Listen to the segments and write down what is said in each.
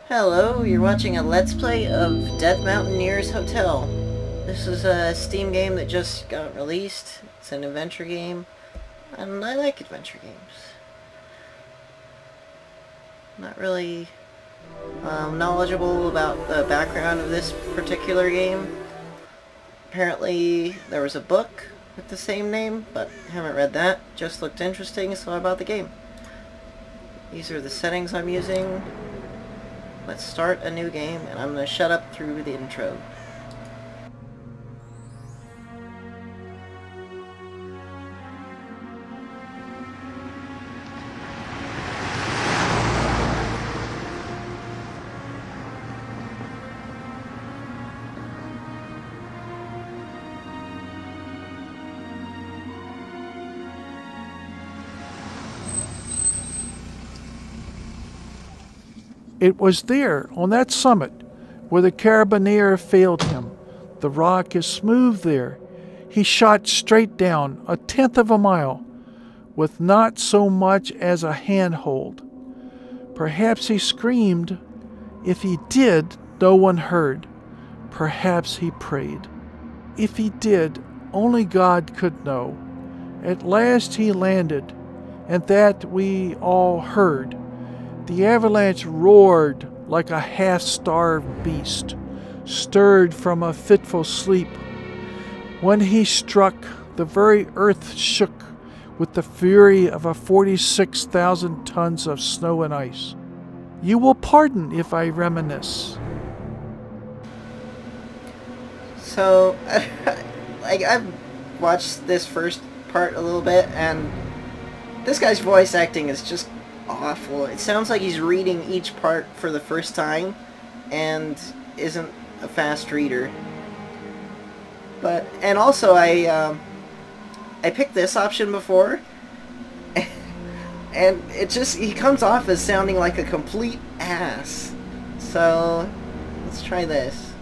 Hello, you're watching a Let's Play of Dead Mountaineer's Hotel. This is a Steam game that just got released. It's an adventure game, and I like adventure games. Not really knowledgeable about the background of this particular game. Apparently there was a book with the same name, but I haven't read that. Just looked interesting, so I bought the game. These are the settings I'm using. Let's start a new game, and I'm going to shut up through the intro. It was there, on that summit, where the carabiner failed him. The rock is smooth there. He shot straight down, 1/10 of a mile, with not so much as a handhold. Perhaps he screamed. If he did, no one heard. Perhaps he prayed. If he did, only God could know. At last he landed, and that we all heard. The avalanche roared like a half-starved beast, stirred from a fitful sleep. When he struck, the very earth shook with the fury of 46,000 tons of snow and ice. You will pardon if I reminisce. So, I've watched this first part a little bit, and this guy's voice acting is just awful. It sounds like he's reading each part for the first time and isn't a fast reader. And also I picked this option before and he comes off as sounding like a complete ass. So let's try this.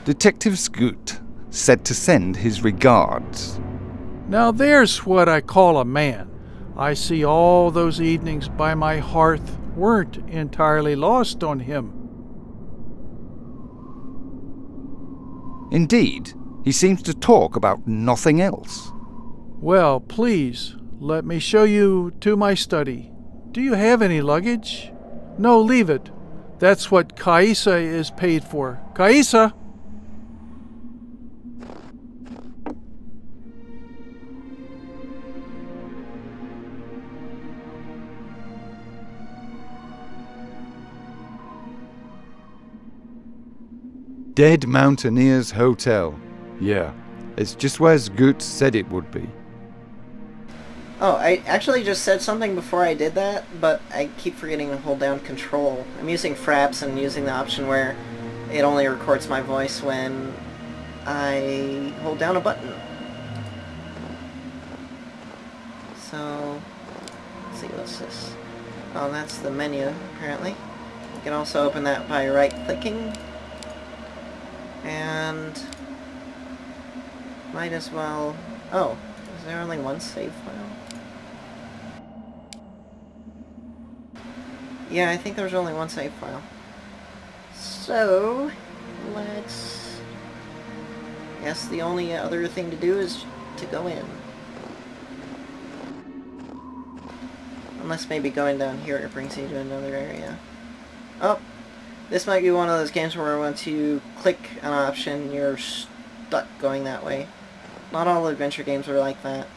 Detective Scoot said to send his regards. Now there's what I call a man. I see all those evenings by my hearth weren't entirely lost on him. Indeed, he seems to talk about nothing else. Well, please, let me show you to my study. Do you have any luggage? No, leave it. That's what Kaisa is paid for. Kaisa! Dead Mountaineer's Hotel. Yeah, it's just where Scoot said it would be. Oh, I actually just said something before I did that, but I keep forgetting to hold down control. I'm using Fraps and using the option where it only records my voice when I hold down a button. So, let's see, what's this? Oh, that's the menu, apparently. You can also open that by right-clicking. And might as well... Oh, is there only one save file? Yeah, I think there's only one save file. So, let's... I guess the only other thing to do is to go in. Unless maybe going down here it brings you to another area. Oh! This might be one of those games where once you click an option, you're stuck going that way. Not all adventure games are like that.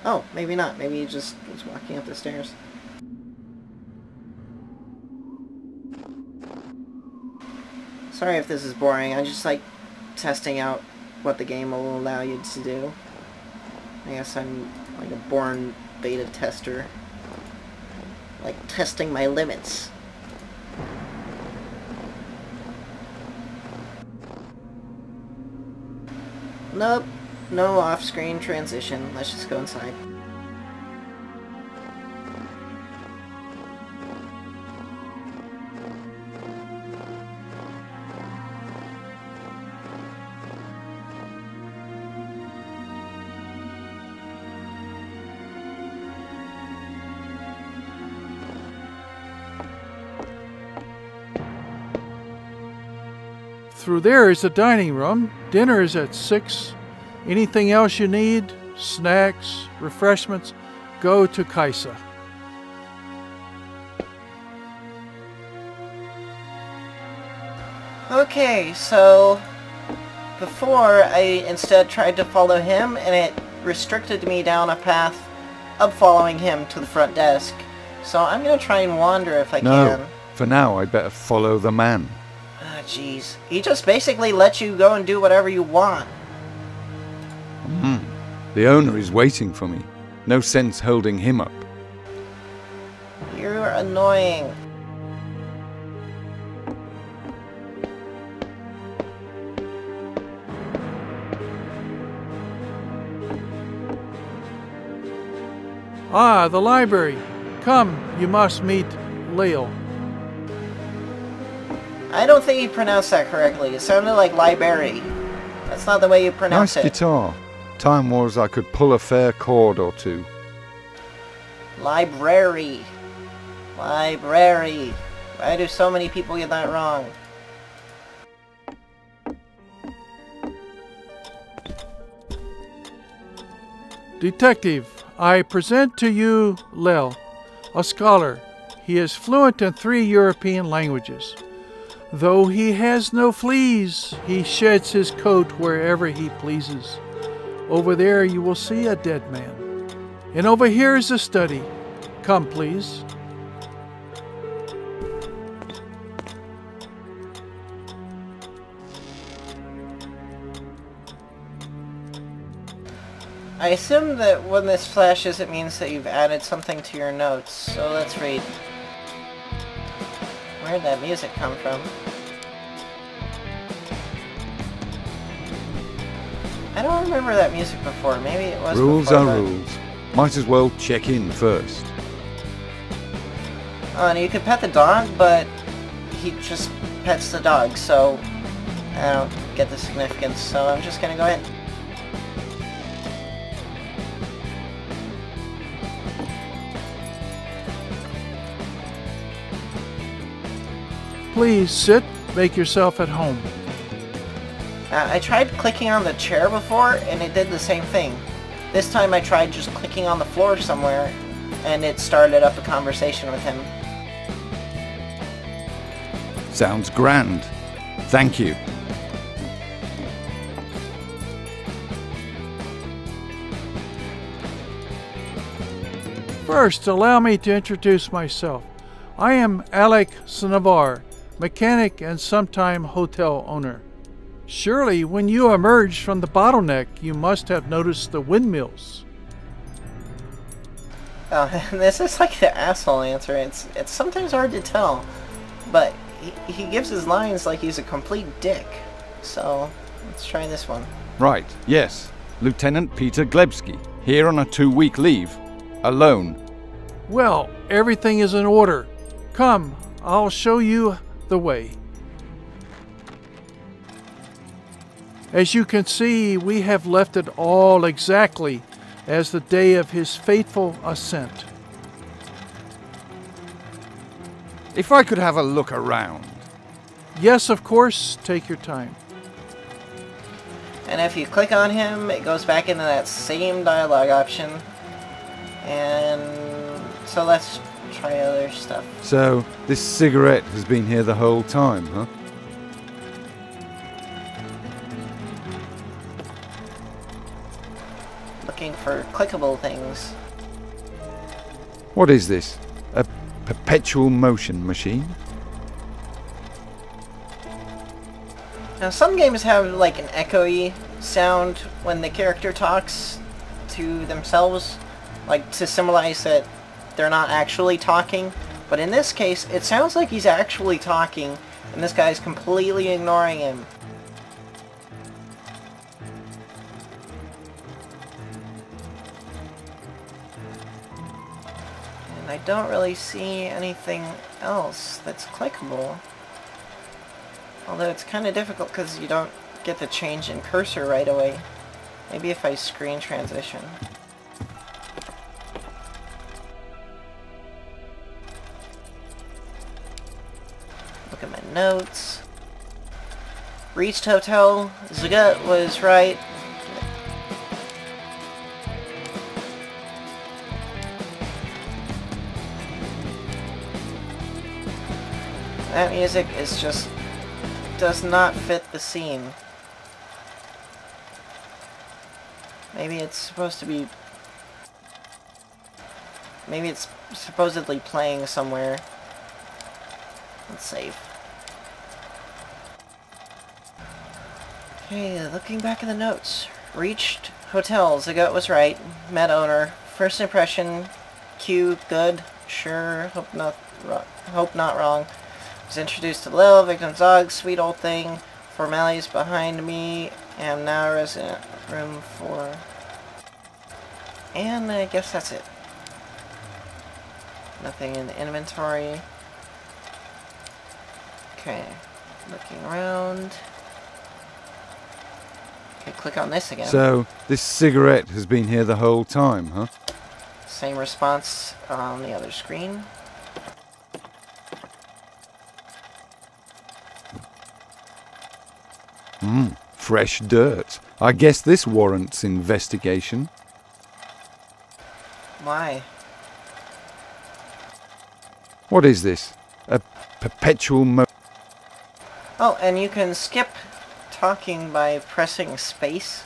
Oh, maybe not. Maybe you just was walking up the stairs. Sorry if this is boring. I just like testing out what the game will allow you to do. I guess I'm like a born beta tester. Like testing my limits. Nope, no off-screen transition. Let's just go inside. Through there is the dining room. Dinner is at 6. Anything else you need, snacks, refreshments, go to Kaisa. Okay, so before I instead tried to follow him and it restricted me down a path of following him to the front desk. So I'm gonna try and wander if I can. No, for now I'd better follow the man. Ah, jeez. He just basically lets you go and do whatever you want. The owner is waiting for me. No sense holding him up. You're annoying. Ah, the library. Come, you must meet Lale. I don't think you pronounced that correctly. It sounded like library. That's not the way you pronounce Nice it. guitar. Time was I could pull a fair chord or two. Library. Library. Why do so many people get that wrong? Detective, I present to you Lale, a scholar. He is fluent in 3 European languages. Though he has no fleas, he sheds his coat wherever he pleases. Over there you will see a dead man. And over here is the study. Come, please. I assume that when this flashes it means that you've added something to your notes, so let's read. Where'd that music come from? I don't remember that music before. Maybe it was Rules before, are but... rules. Might as well check in first. Oh, and you could pet the dog, but he just pets the dog, so I don't get the significance, so I'm just gonna go ahead. Please sit, make yourself at home. I tried clicking on the chair before, and it did the same thing. This time I tried just clicking on the floor somewhere, and it started up a conversation with him. Sounds grand. Thank you. First, allow me to introduce myself. I am Alec Sanavar, mechanic and sometime hotel owner. Surely, when you emerged from the bottleneck, you must have noticed the windmills. Oh, this is like the asshole answer. It's sometimes hard to tell, but he gives his lines like he's a complete dick. So, let's try this one. Right, yes. Lieutenant Peter Glebsky, here on a 2-week leave. Alone. Well, everything is in order. Come, I'll show you the way. As you can see, we have left it all exactly as the day of his fateful ascent. If I could have a look around. Yes, of course, take your time. And if you click on him, it goes back into that same dialogue option. And so let's try other stuff. So, this cigarette has been here the whole time, huh? Looking for clickable things. What is this? A perpetual motion machine? Now some games have like an echoey sound when the character talks to themselves, like to symbolize that they're not actually talking. But in this case, it sounds like he's actually talking, and this guy's completely ignoring him. And I don't really see anything else that's clickable. Although it's kind of difficult because you don't get the change in cursor right away. Maybe if I screen transition. Look at my notes. Reached hotel. Zagut was right. That music is just... does not fit the scene. Maybe it's supposed to be... maybe it's supposedly playing somewhere. Let's save. Okay, looking back at the notes. Reached hotel. Zagut was right. Met owner. First impression. Q. Good. Sure. Hope not wrong. Was introduced to Lil. Victim's dog. Sweet old thing. Formalities behind me. Am now resident. Room 4. And I guess that's it. Nothing in the inventory. Okay. Looking around. Okay, click on this again. So, this cigarette has been here the whole time, huh? Same response on the other screen. Fresh dirt. I guess this warrants investigation. Why? What is this? A perpetual Oh, and you can skip talking by pressing space.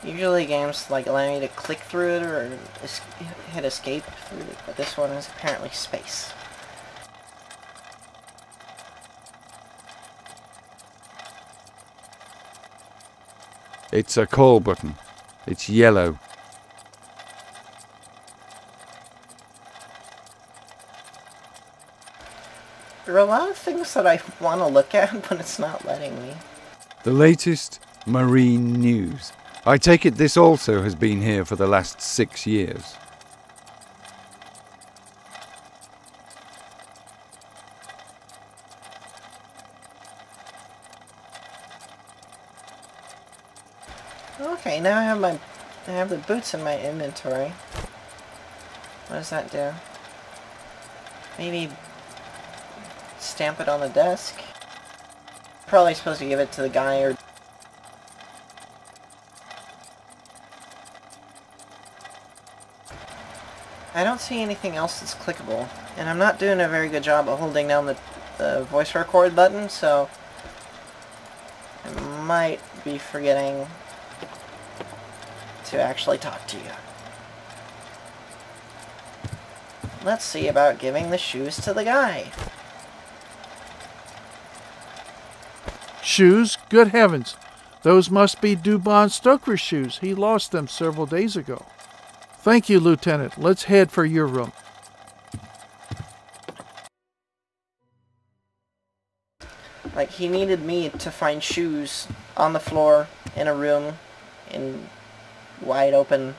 Usually games like allow you to click through it or hit escape through it, but this one is apparently space. It's a call button. It's yellow. There are a lot of things that I want to look at, but it's not letting me. The latest marine news. I take it this also has been here for the last 6 years. Okay, now I have the boots in my inventory. What does that do? Maybe stamp it on the desk? Probably supposed to give it to the guy or... I don't see anything else that's clickable, and I'm not doing a very good job of holding down the voice record button, so I might be forgetting to actually talk to you. Let's see about giving the shoes to the guy. Shoes? Good heavens. Those must be Dubon Stoker's shoes. He lost them several days ago. Thank you, Lieutenant. Let's head for your room. Like, he needed me to find shoes on the floor, in a room, in wide open...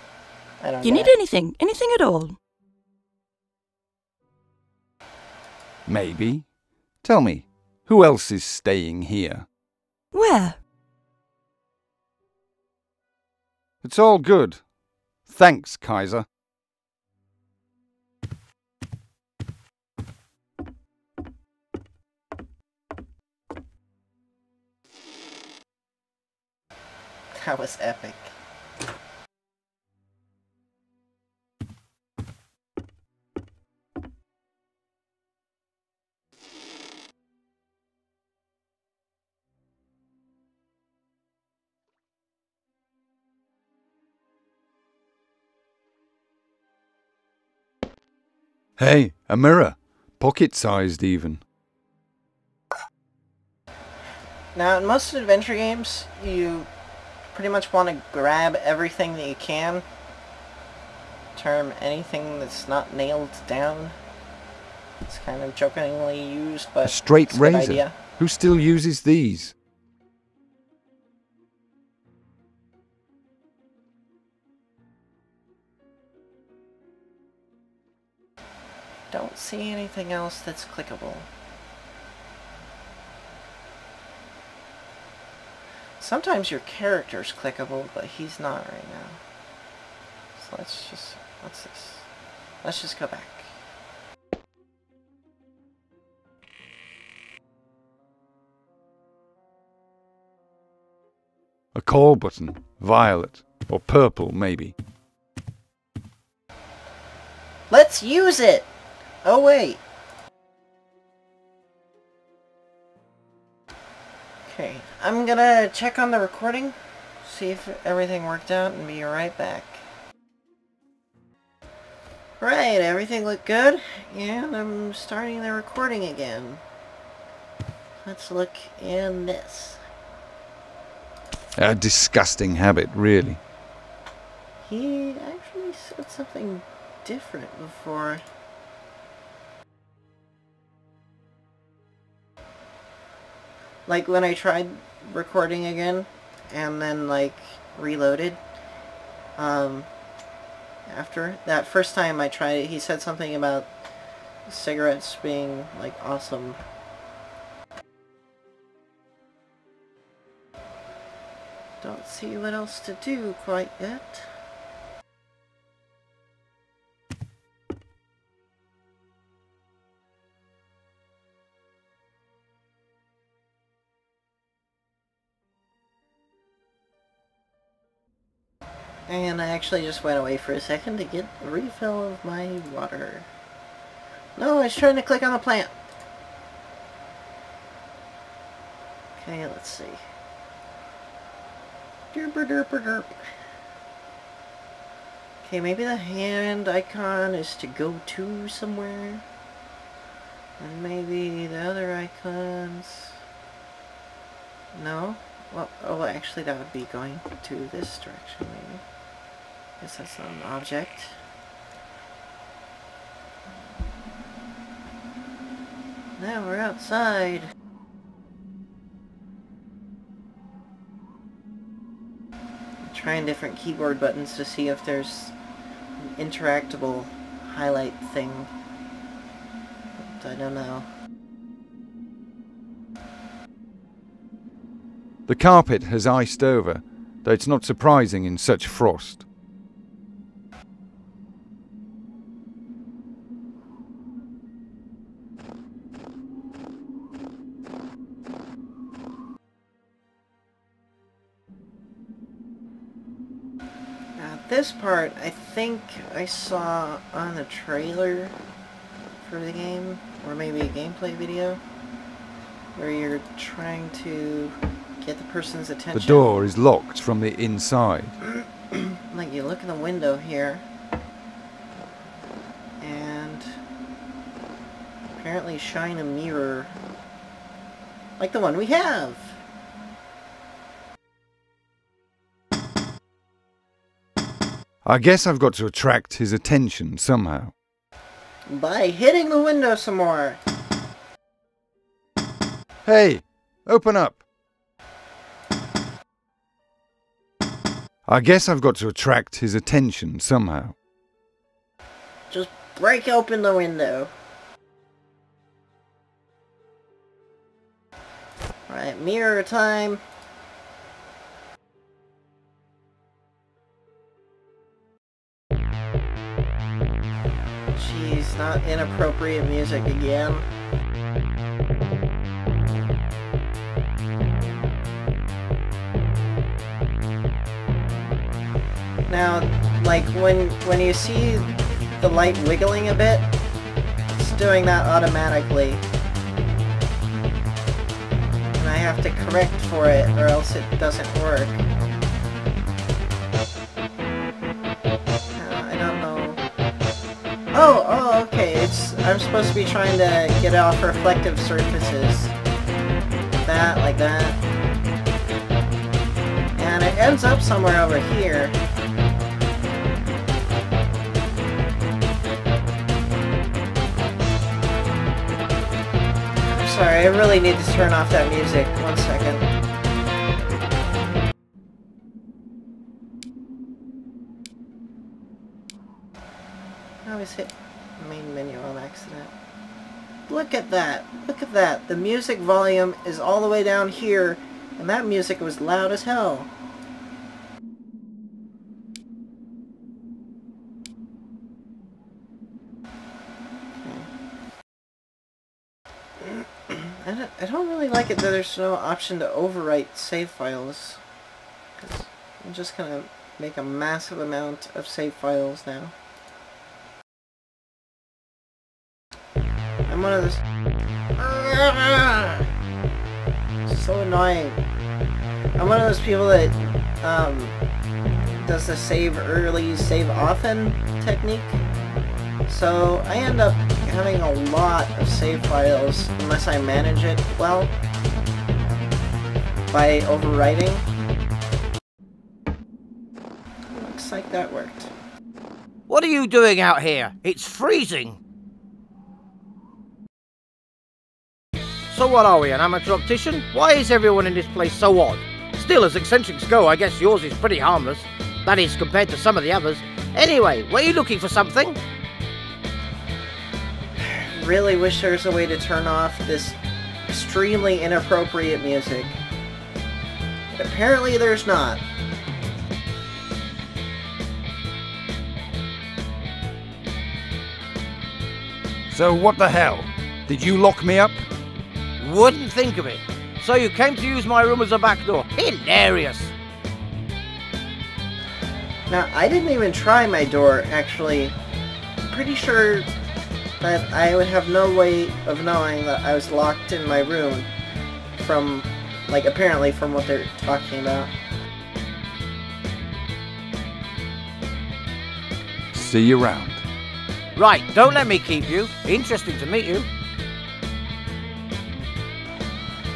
I don't know. You need anything? Anything at all? Maybe. Tell me, who else is staying here? Where? It's all good. Thanks, Kaiser. That was epic. Hey, a mirror. Pocket-sized even. Now, in most adventure games, you pretty much want to grab everything that you can. Term anything that's not nailed down. It's kind of jokingly used, but A straight it's a good razor. idea. Who still uses these? Don't see anything else that's clickable. Sometimes your character's clickable, but he's not right now. So what's this? Let's just go back. A call button. Violet. Or purple, maybe. Let's use it! Oh, wait. Okay, I'm gonna check on the recording, see if everything worked out, and be right back. Right, everything looked good, and I'm starting the recording again. Let's look in this. A disgusting habit, really. He actually said something different before. Like when I tried recording again and then like reloaded, after that first time I tried it, he said something about cigarettes being like awesome. Don't see what else to do quite yet. And I actually just went away for a second to get a refill of my water. No, I was trying to click on the plant. Okay, let's see. Derper derper derp. Okay, maybe the hand icon is to go to somewhere. And maybe the other icons... No? Well, oh, actually that would be going to this direction, maybe. Guess that's not an object. Now we're outside. I'm trying different keyboard buttons to see if there's an interactable highlight thing. But I don't know. The carpet has iced over, though it's not surprising in such frost. This part, I think I saw on the trailer for the game, or maybe a gameplay video, where you're trying to get the person's attention. The door is locked from the inside. Like, you look in the window here, and apparently shine a mirror, like the one we have. I guess I've got to attract his attention somehow. By hitting the window some more. Hey! Open up! I guess I've got to attract his attention somehow. Just break open the window. Alright, mirror time. Jeez, not inappropriate music again. Now, like, when you see the light wiggling a bit, it's doing that automatically. And I have to correct for it, or else it doesn't work. I don't know. Oh, okay, I'm supposed to be trying to get off reflective surfaces. Like that. And it ends up somewhere over here. Sorry, I really need to turn off that music. 1 second. I always hit main menu on accident. Look at that! Look at that! The music volume is all the way down here, and that music was loud as hell. I don't really like it that there's no option to overwrite save files. 'Cause I'm just gonna make a massive amount of save files now. I'm one of those... It's so annoying. I'm one of those people that does the save early, save often technique. So I end up having a lot of save files unless I manage it well by overwriting. Looks like that worked. What are you doing out here? It's freezing. So what are we, an amateur optician? Why is everyone in this place so odd? Still, as eccentrics go, I guess yours is pretty harmless. That is, compared to some of the others. Anyway, were you looking for something? Really wish there was a way to turn off this extremely inappropriate music. But apparently there's not. So what the hell? Did you lock me up? Wouldn't think of it. So you came to use my room as a back door. Hilarious. Now, I didn't even try my door, actually. I'm pretty sure that I would have no way of knowing that I was locked in my room from, like, apparently from what they're talking about. See you round. Right, don't let me keep you. Interesting to meet you.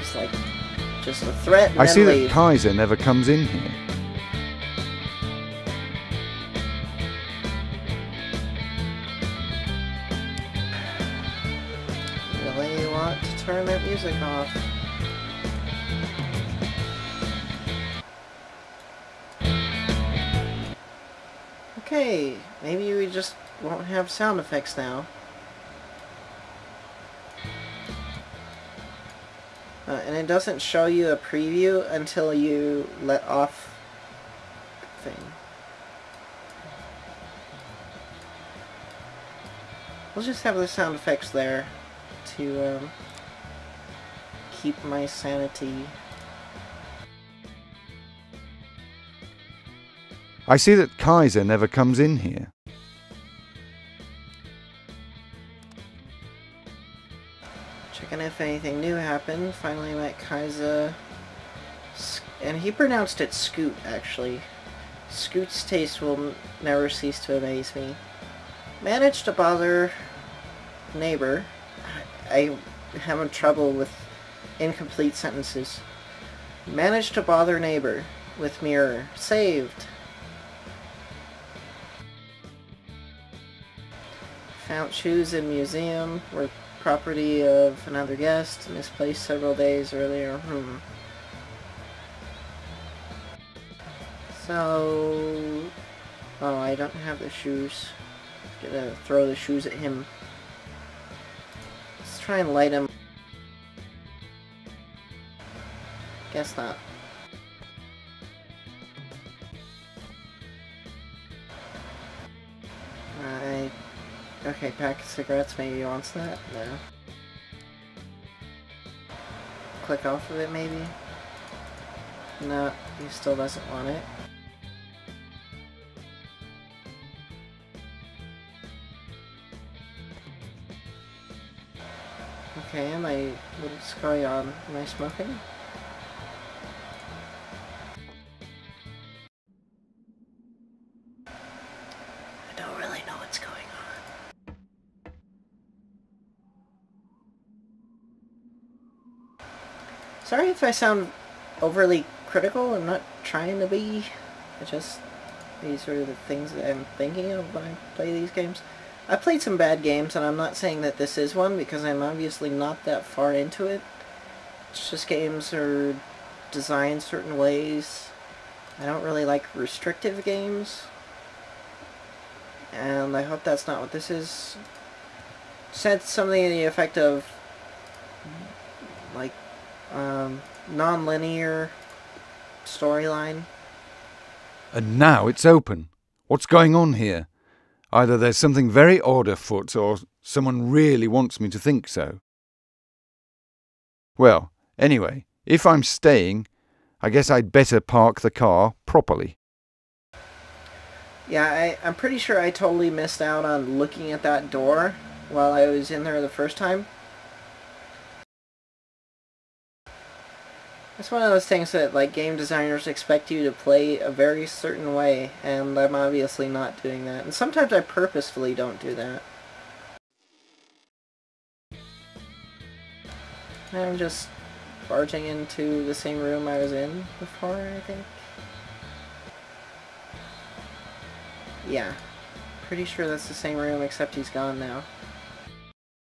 It's like, just a threat and I then see leave. that Kaiser never comes in here. Really want to turn that music off. Okay, maybe we just won't have sound effects now. And it doesn't show you a preview until you let off the thing. We'll just have the sound effects there to keep my sanity. I see that Kaiser never comes in here. Checking if anything new happened. Finally met Kaiser. And he pronounced it Scoot, actually. Scoot's taste will never cease to amaze me. Managed to bother neighbor. I'm having trouble with incomplete sentences. Managed to bother neighbor with mirror. Saved. Found shoes in museum. Were property of another guest. Misplaced several days earlier. So... Oh, I don't have the shoes. Gonna throw the shoes at him. Let's try and light him. Guess not. Okay, pack of cigarettes, maybe he wants that? No. Click off of it, maybe? No, he still doesn't want it. Okay, what's going on? Am I smoking? I don't really know what's going on. Sorry if I sound overly critical. I'm not trying to be. These are the things that I'm thinking of when I play these games. I played some bad games, and I'm not saying that this is one, because I'm obviously not that far into it. It's just games are designed certain ways. I don't really like restrictive games. And I hope that's not what this is. Said something to the effect of, like, non-linear storyline. And now it's open. What's going on here? Either there's something very odd afoot, or someone really wants me to think so. Well, anyway, if I'm staying, I guess I'd better park the car properly. Yeah, I'm pretty sure I totally missed out on looking at that door while I was in there the first time. It's one of those things that, like, game designers expect you to play a very certain way, and I'm obviously not doing that. And sometimes I purposefully don't do that. I'm just barging into the same room I was in before, I think. Yeah. Pretty sure that's the same room, except he's gone now.